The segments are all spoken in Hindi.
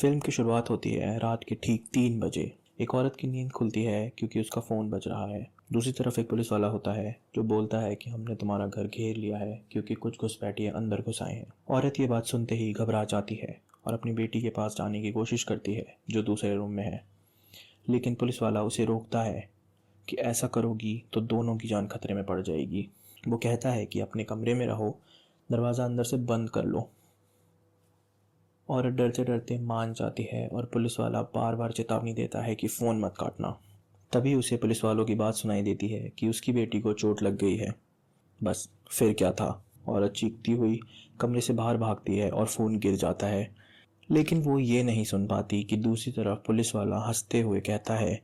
फिल्म की शुरुआत होती है रात के ठीक 3 बजे। एक औरत की नींद खुलती है क्योंकि उसका फ़ोन बज रहा है। दूसरी तरफ एक पुलिस वाला होता है जो बोलता है कि हमने तुम्हारा घर घेर लिया है क्योंकि कुछ घुसपैठिए अंदर घुस आए हैं। औरत ये बात सुनते ही घबरा जाती है और अपनी बेटी के पास जाने की कोशिश करती है जो दूसरे रूम में है, लेकिन पुलिस वाला उसे रोकता है कि ऐसा करोगी तो दोनों की जान खतरे में पड़ जाएगी। वो कहता है कि अपने कमरे में रहो, दरवाज़ा अंदर से बंद कर लो। औरत डरते डरते मान जाती है और पुलिस वाला बार बार चेतावनी देता है कि फ़ोन मत काटना। तभी उसे पुलिस वालों की बात सुनाई देती है कि उसकी बेटी को चोट लग गई है। बस फिर क्या था, औरत चीखती हुई कमरे से बाहर भागती है और फ़ोन गिर जाता है। लेकिन वो ये नहीं सुन पाती कि दूसरी तरफ पुलिस वाला हंसते हुए कहता है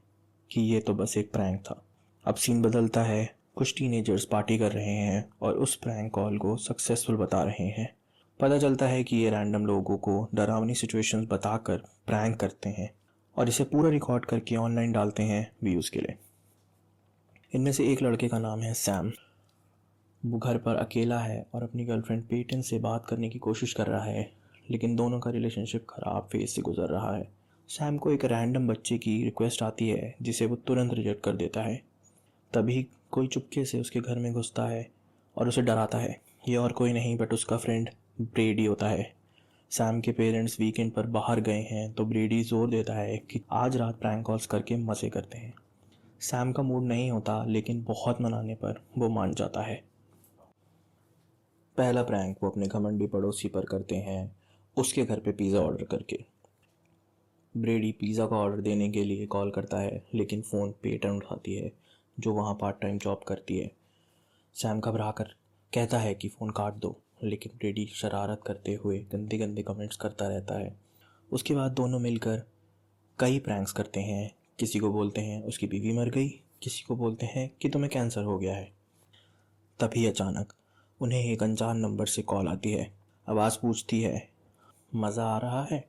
कि ये तो बस एक प्रैंक था। अब सीन बदलता है। कुछ टीनेजर्स पार्टी कर रहे हैं और उस प्रैंक कॉल को सक्सेसफुल बता रहे हैं। पता चलता है कि ये रैंडम लोगों को डरावनी सिचुएशंस बताकर प्रैंक करते हैं और इसे पूरा रिकॉर्ड करके ऑनलाइन डालते हैं व्यूज़ के लिए। इनमें से एक लड़के का नाम है सैम। वो घर पर अकेला है और अपनी गर्लफ्रेंड पेटन से बात करने की कोशिश कर रहा है, लेकिन दोनों का रिलेशनशिप खराब फेज से गुजर रहा है। सैम को एक रैंडम बच्चे की रिक्वेस्ट आती है जिसे वो तुरंत रिजेक्ट कर देता है। तभी कोई चुपके से उसके घर में घुसता है और उसे डराता है। ये और कोई नहीं बट उसका फ्रेंड ब्रेडी होता है। सैम के पेरेंट्स वीकेंड पर बाहर गए हैं तो ब्रेडी जोर देता है कि आज रात प्रैंक कॉल्स करके मज़े करते हैं। सैम का मूड नहीं होता, लेकिन बहुत मनाने पर वो मान जाता है। पहला प्रैंक वो अपने घमंडी पड़ोसी पर करते हैं, उसके घर पे पिज़्ज़ा ऑर्डर करके। ब्रेडी पिज़्ज़ा का ऑर्डर देने के लिए कॉल करता है, लेकिन फ़ोन पेटन उठाती है जो वहाँ पार्ट टाइम जॉब करती है। सैम घबरा कर कहता है कि फ़ोन काट दो, लेकिन ब्रेडी शरारत करते हुए गंदे गंदे कमेंट्स करता रहता है। उसके बाद दोनों मिलकर कई प्रैंक्स करते हैं। किसी को बोलते हैं उसकी बीवी मर गई, किसी को बोलते हैं कि तुम्हें कैंसर हो गया है। तभी अचानक उन्हें एक अनजान नंबर से कॉल आती है। आवाज़ पूछती है, मज़ा आ रहा है?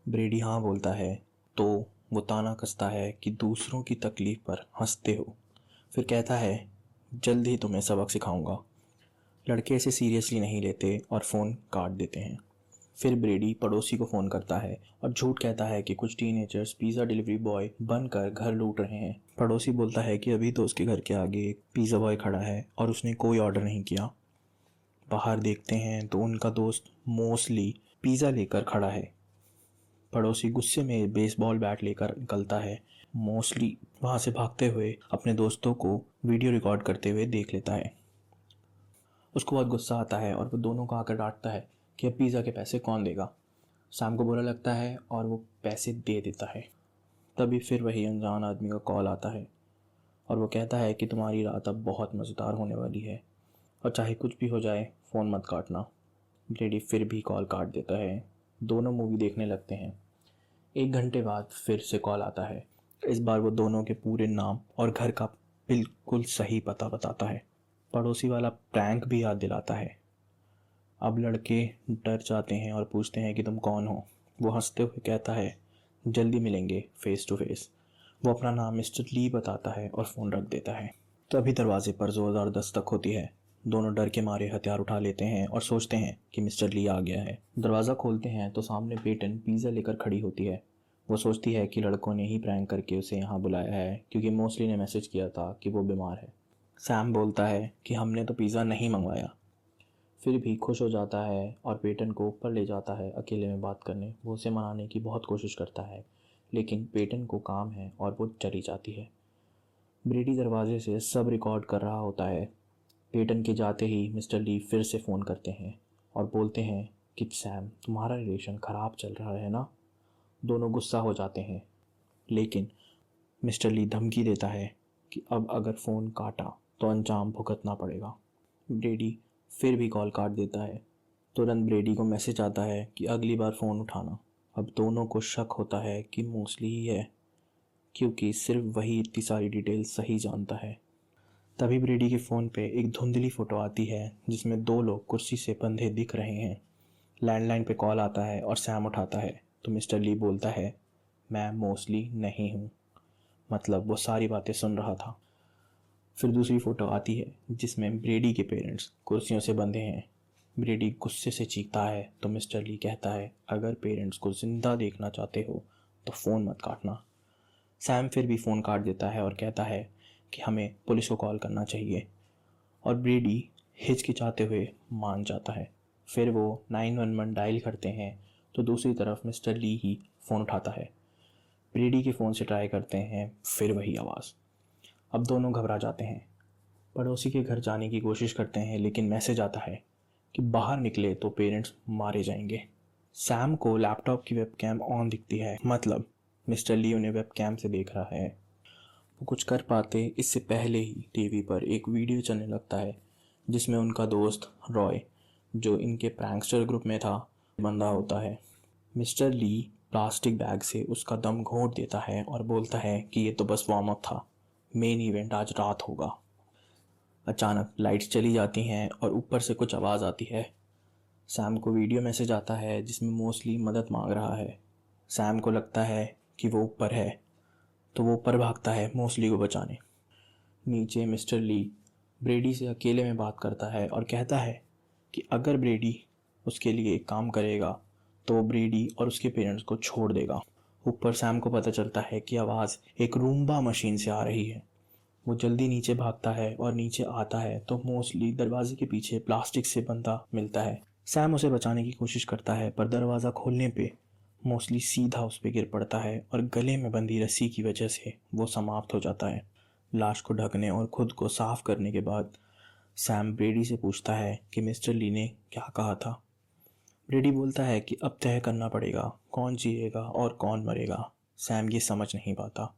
ब्रेडी हाँ बोलता है तो वो ताना कसता है कि दूसरों की तकलीफ़ पर हंसते हो। फिर कहता है, जल्द ही तुम्हें सबक सिखाऊंगा। लड़के इसे सीरियसली नहीं लेते और फ़ोन काट देते हैं। फिर ब्रेडी पड़ोसी को फ़ोन करता है और झूठ कहता है कि कुछ टीनेजर्स पिज़्ज़ा डिलीवरी बॉय बनकर घर लूट रहे हैं। पड़ोसी बोलता है कि अभी तो उसके घर के आगे एक पिज़्ज़ा बॉय खड़ा है और उसने कोई ऑर्डर नहीं किया। बाहर देखते हैं तो उनका दोस्त मोस्टली पिज़्ज़ा लेकर खड़ा है। पड़ोसी गुस्से में बेसबॉल बैट लेकर निकलता है। मोस्टली वहाँ से भागते हुए अपने दोस्तों को वीडियो रिकॉर्ड करते हुए देख लेता है। उसको बहुत गुस्सा आता है और वो दोनों को आकर डांटता है कि अब पिज़्ज़ा के पैसे कौन देगा। शाम को बुरा लगता है और वो पैसे दे देता है। तभी फिर वही अनजान आदमी का कॉल आता है और वो कहता है कि तुम्हारी रात अब बहुत मज़ेदार होने वाली है और चाहे कुछ भी हो जाए फ़ोन मत काटना। ब्रेडी फिर भी कॉल काट देता है। दोनों मूवी देखने लगते हैं। 1 घंटे बाद फिर से कॉल आता है। इस बार वो दोनों के पूरे नाम और घर का बिल्कुल सही पता बताता है। पड़ोसी वाला प्रैंक भी याद दिलाता है। अब लड़के डर जाते हैं और पूछते हैं कि तुम कौन हो। वो हंसते हुए कहता है, जल्दी मिलेंगे फेस टू फेस। वो अपना नाम मिस्टर ली बताता है और फ़ोन रख देता है। तभी दरवाजे पर ज़ोरदार दस्तक होती है। दोनों डर के मारे हथियार उठा लेते हैं और सोचते हैं कि मिस्टर ली आ गया है। दरवाज़ा खोलते हैं तो सामने पेटन पिज़्ज़ा लेकर खड़ी होती है। वो सोचती है कि लड़कों ने ही प्रैंक करके उसे यहाँ बुलाया है क्योंकि मोस्टली ने मैसेज किया था कि वो बीमार है। सैम बोलता है कि हमने तो पिज़्ज़ा नहीं मंगवाया। फिर भी खुश हो जाता है और पेटन को ऊपर ले जाता है अकेले में बात करने। वो उसे मनाने की बहुत कोशिश करता है, लेकिन पेटन को काम है और वो चली जाती है। ब्रेडी दरवाजे से सब रिकॉर्ड कर रहा होता है। पेटन के जाते ही मिस्टर ली फिर से फ़ोन करते हैं और बोलते हैं कि सैम, तुम्हारा रिलेशन ख़राब चल रहा है ना। दोनों गुस्सा हो जाते हैं, लेकिन मिस्टर ली धमकी देता है कि अब अगर फ़ोन काटा तो अंजाम भुगतना पड़ेगा। ब्रेडी फिर भी कॉल काट देता है। तुरंत ब्रेडी को मैसेज आता है कि अगली बार फ़ोन उठाना। अब दोनों को शक होता है कि मोस्टली ही है, क्योंकि सिर्फ वही इतनी सारी डिटेल सही जानता है। तभी ब्रेडी के फ़ोन पे एक धुंधली फ़ोटो आती है जिसमें 2 लोग कुर्सी से बंधे दिख रहे हैं। लैंडलाइन पे कॉल आता है और सैम उठाता है तो मिस्टर ली बोलता है, मैं मोस्टली नहीं हूँ। मतलब वो सारी बातें सुन रहा था। फिर दूसरी फ़ोटो आती है जिसमें ब्रेडी के पेरेंट्स कुर्सियों से बंधे हैं। ब्रेडी गुस्से से चीखता है तो मिस्टर ली कहता है, अगर पेरेंट्स को ज़िंदा देखना चाहते हो तो फ़ोन मत काटना। सैम फिर भी फ़ोन काट देता है और कहता है कि हमें पुलिस को कॉल करना चाहिए, और ब्रेडी हिचकिचाते हुए मान जाता है। फिर वो 911 डायल करते हैं तो दूसरी तरफ मिस्टर ली ही फ़ोन उठाता है। ब्रेडी के फ़ोन से ट्राई करते हैं, फिर वही आवाज़। अब दोनों घबरा जाते हैं, पड़ोसी के घर जाने की कोशिश करते हैं, लेकिन मैसेज आता है कि बाहर निकले तो पेरेंट्स मारे जाएंगे। सैम को लैपटॉप की वेबकैम ऑन दिखती है, मतलब मिस्टर ली उन्हें वेबकैम से देख रहा है। वो कुछ कर पाते इससे पहले ही टीवी पर एक वीडियो चलने लगता है जिसमें उनका दोस्त रॉय, जो इनके प्रैंकस्टर ग्रुप में था, बंधा होता है। मिस्टर ली प्लास्टिक बैग से उसका दम घोंट देता है और बोलता है कि ये तो बस वार्म अप था, मेन इवेंट आज रात होगा। अचानक लाइट्स चली जाती हैं और ऊपर से कुछ आवाज़ आती है। सैम को वीडियो मैसेज आता है जिसमें मोस्टली मदद मांग रहा है। सैम को लगता है कि वो ऊपर है तो वो ऊपर भागता है मोस्टली को बचाने। नीचे मिस्टर ली ब्रेडी से अकेले में बात करता है और कहता है कि अगर ब्रेडी उसके लिए एक काम करेगा तो वो ब्रेडी और उसके पेरेंट्स को छोड़ देगा। ऊपर सैम को पता चलता है कि आवाज़ एक रूम्बा मशीन से आ रही है। वो जल्दी नीचे भागता है और नीचे आता है तो मोस्टली दरवाजे के पीछे प्लास्टिक से बंधा मिलता है। सैम उसे बचाने की कोशिश करता है पर दरवाज़ा खोलने पे मोस्टली सीधा उस पर गिर पड़ता है और गले में बंधी रस्सी की वजह से वो समाप्त हो जाता है। लाश को ढकने और खुद को साफ करने के बाद सैम ब्रेडी से पूछता है कि मिस्टर ली ने क्या कहा था। ब्रेडी बोलता है कि अब तय करना पड़ेगा कौन जिएगा और कौन मरेगा। सैम ये समझ नहीं पाता।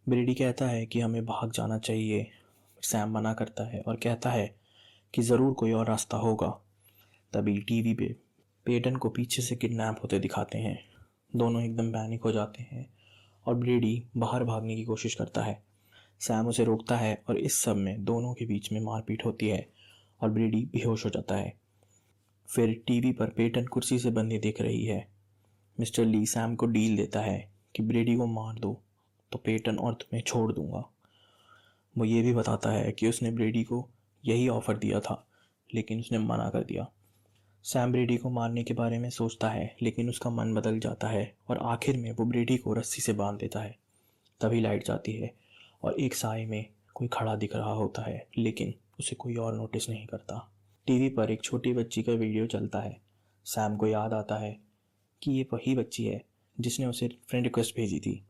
ब्रेडी कहता है कि हमें भाग जाना चाहिए। सैम मना करता है और कहता है कि ज़रूर कोई और रास्ता होगा। तभी टीवी पे पेटन को पीछे से किडनैप होते दिखाते हैं। दोनों एकदम पैनिक हो जाते हैं और ब्रेडी बाहर भागने की कोशिश करता है। सैम उसे रोकता है और इस सब में दोनों के बीच में मारपीट होती है और ब्रेडी बेहोश हो जाता है। फिर टीवी पर पेटन कुर्सी से बंधी दिख रही है। मिस्टर ली सैम को डील देता है कि ब्रेडी को मार दो तो पेटन और तुम्हें छोड़ दूंगा। वो ये भी बताता है कि उसने ब्रेडी को यही ऑफ़र दिया था, लेकिन उसने मना कर दिया। सैम ब्रेडी को मारने के बारे में सोचता है, लेकिन उसका मन बदल जाता है और आखिर में वो ब्रेडी को रस्सी से बांध देता है। तभी लाइट जाती है और एक साए में कोई खड़ा दिख रहा होता है, लेकिन उसे कोई और नोटिस नहीं करता। टीवी पर एक छोटी बच्ची का वीडियो चलता है। सैम को याद आता है कि ये वही बच्ची है जिसने उसे फ्रेंड रिक्वेस्ट भेजी थी।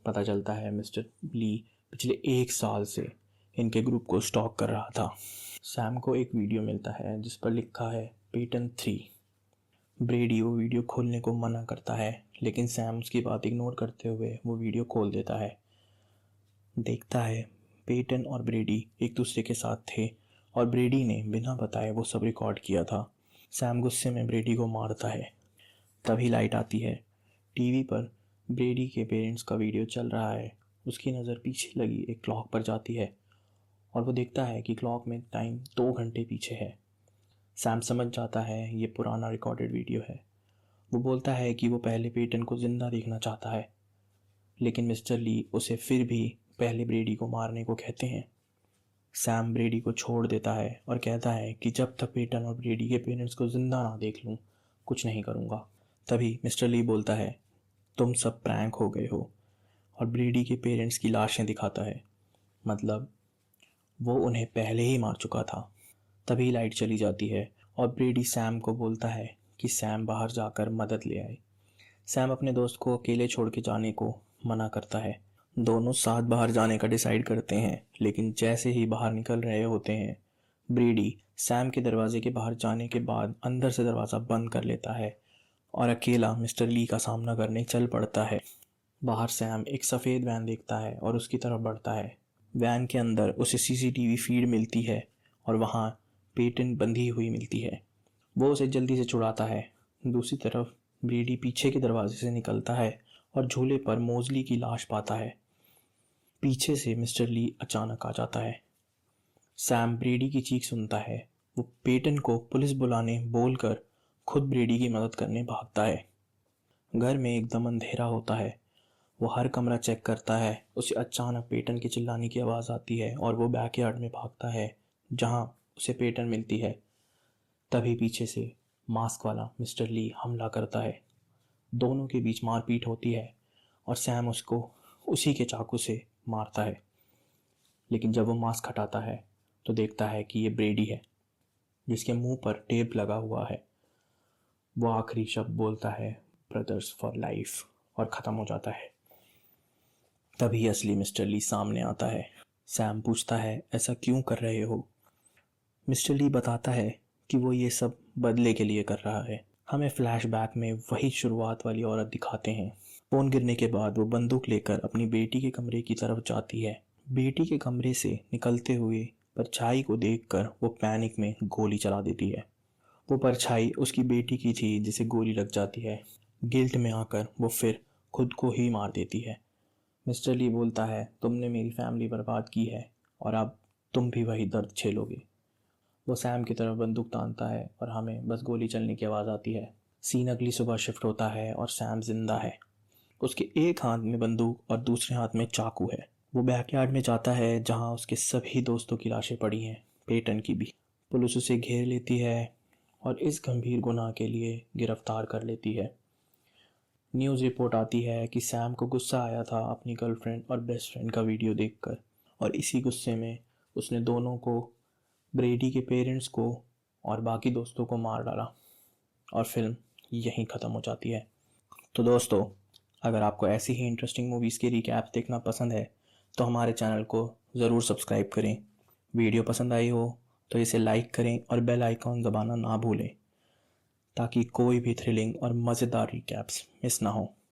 पता चलता है मिस्टर ली पिछले 1 साल से इनके ग्रुप को स्टॉक कर रहा था। सैम को एक वीडियो मिलता है जिस पर लिखा है पेटन 3। ब्रेडी वो वीडियो खोलने को मना करता है, लेकिन सैम उसकी बात इग्नोर करते हुए वो वीडियो खोल देता है। देखता है पेटन और ब्रेडी एक दूसरे के साथ थे और ब्रेडी ने बिना बताए वो सब रिकॉर्ड किया था। सैम गुस्से में ब्रेडी को मारता है। तभी लाइट आती है। टीवी पर ब्रेडी के पेरेंट्स का वीडियो चल रहा है। उसकी नज़र पीछे लगी एक क्लॉक पर जाती है और वो देखता है कि क्लॉक में टाइम 2 घंटे पीछे है। सैम समझ जाता है ये पुराना रिकॉर्डेड वीडियो है। वो बोलता है कि वो पहले पेटन को ज़िंदा देखना चाहता है, लेकिन मिस्टर ली उसे फिर भी पहले ब्रेडी को मारने को कहते हैं। सैम ब्रेडी को छोड़ देता है और कहता है कि जब तक पेटन और ब्रेडी के पेरेंट्स को ज़िंदा ना देख लूँ कुछ नहीं करूँगा। तभी मिस्टर ली बोलता है, तुम सब प्रैंक हो गए हो, और ब्रेडी के पेरेंट्स की लाशें दिखाता है, मतलब वो उन्हें पहले ही मार चुका था। तभी लाइट चली जाती है और ब्रेडी सैम को बोलता है कि सैम बाहर जाकर मदद ले आए। सैम अपने दोस्त को अकेले छोड़ के जाने को मना करता है। दोनों साथ बाहर जाने का डिसाइड करते हैं, लेकिन जैसे ही बाहर निकल रहे होते हैं ब्रेडी सैम के दरवाजे के बाहर जाने के बाद अंदर से दरवाज़ा बंद कर लेता है और अकेला मिस्टर ली का सामना करने चल पड़ता है। बाहर सैम एक सफ़ेद वैन देखता है और उसकी तरफ बढ़ता है। वैन के अंदर उसे सीसीटीवी फीड मिलती है और वहाँ पेटन बंधी हुई मिलती है। वो उसे जल्दी से छुड़ाता है। दूसरी तरफ ब्रेडी पीछे के दरवाजे से निकलता है और झूले पर मोज़ली की लाश पाता है। पीछे से मिस्टर ली अचानक आ जाता है। सैम ब्रेडी की चीख सुनता है। वो पेटन को पुलिस बुलाने बोलकर खुद ब्रेडी की मदद करने भागता है। घर में एकदम अंधेरा होता है। वो हर कमरा चेक करता है। उसे अचानक पेटन के चिल्लाने की आवाज़ आती है और वो बैकयार्ड में भागता है जहाँ उसे पेटन मिलती है। तभी पीछे से मास्क वाला मिस्टर ली हमला करता है। दोनों के बीच मारपीट होती है और सैम उसको उसी के चाकू से मारता है। लेकिन जब वो मास्क हटाता है तो देखता है कि ये ब्रेडी है, जिसके मुंह पर टेप लगा हुआ है। वो आखिरी शब्द बोलता है, ब्रदर्स फॉर लाइफ, और ख़त्म हो जाता है। तभी असली मिस्टर ली सामने आता है। सैम पूछता है, ऐसा क्यों कर रहे हो? मिस्टर ली बताता है कि वो ये सब बदले के लिए कर रहा है। हमें फ्लैशबैक में वही शुरुआत वाली औरत दिखाते हैं। फ़ोन गिरने के बाद वो बंदूक लेकर अपनी बेटी के कमरे की तरफ जाती है। बेटी के कमरे से निकलते हुए परछाई को देखकर वो पैनिक में गोली चला देती है। वो परछाई उसकी बेटी की थी जिसे गोली लग जाती है। गिल्ट में आकर वो फिर खुद को ही मार देती है। मिस्टर ली बोलता है, तुमने मेरी फैमिली बर्बाद की है और अब तुम भी वही दर्द झेलोगे। वो सैम की तरफ बंदूक तानता है और हमें बस गोली चलने की आवाज़ आती है। सीन अगली सुबह शिफ्ट होता है और सैम जिंदा है। उसके एक हाथ में बंदूक और दूसरे हाथ में चाकू है। वो बैकयार्ड में जाता है जहां उसके सभी दोस्तों की लाशें पड़ी हैं, पेटन की भी। पुलिस उसे घेर लेती है और इस गंभीर गुनाह के लिए गिरफ्तार कर लेती है। न्यूज़ रिपोर्ट आती है कि सैम को गुस्सा आया था अपनी गर्लफ्रेंड और बेस्ट फ्रेंड का वीडियो देखकर, और इसी गुस्से में उसने दोनों को, ब्रेडी के पेरेंट्स को और बाकी दोस्तों को मार डाला और फिल्म यहीं ख़त्म हो जाती है। तो दोस्तों, अगर आपको ऐसी ही इंटरेस्टिंग मूवीज़ के रिकैप्स देखना पसंद है तो हमारे चैनल को ज़रूर सब्सक्राइब करें। वीडियो पसंद आई हो तो इसे लाइक करें और बेल आइकॉन दबाना ना भूलें, ताकि कोई भी थ्रिलिंग और मज़ेदार रिकैप्स मिस ना हो।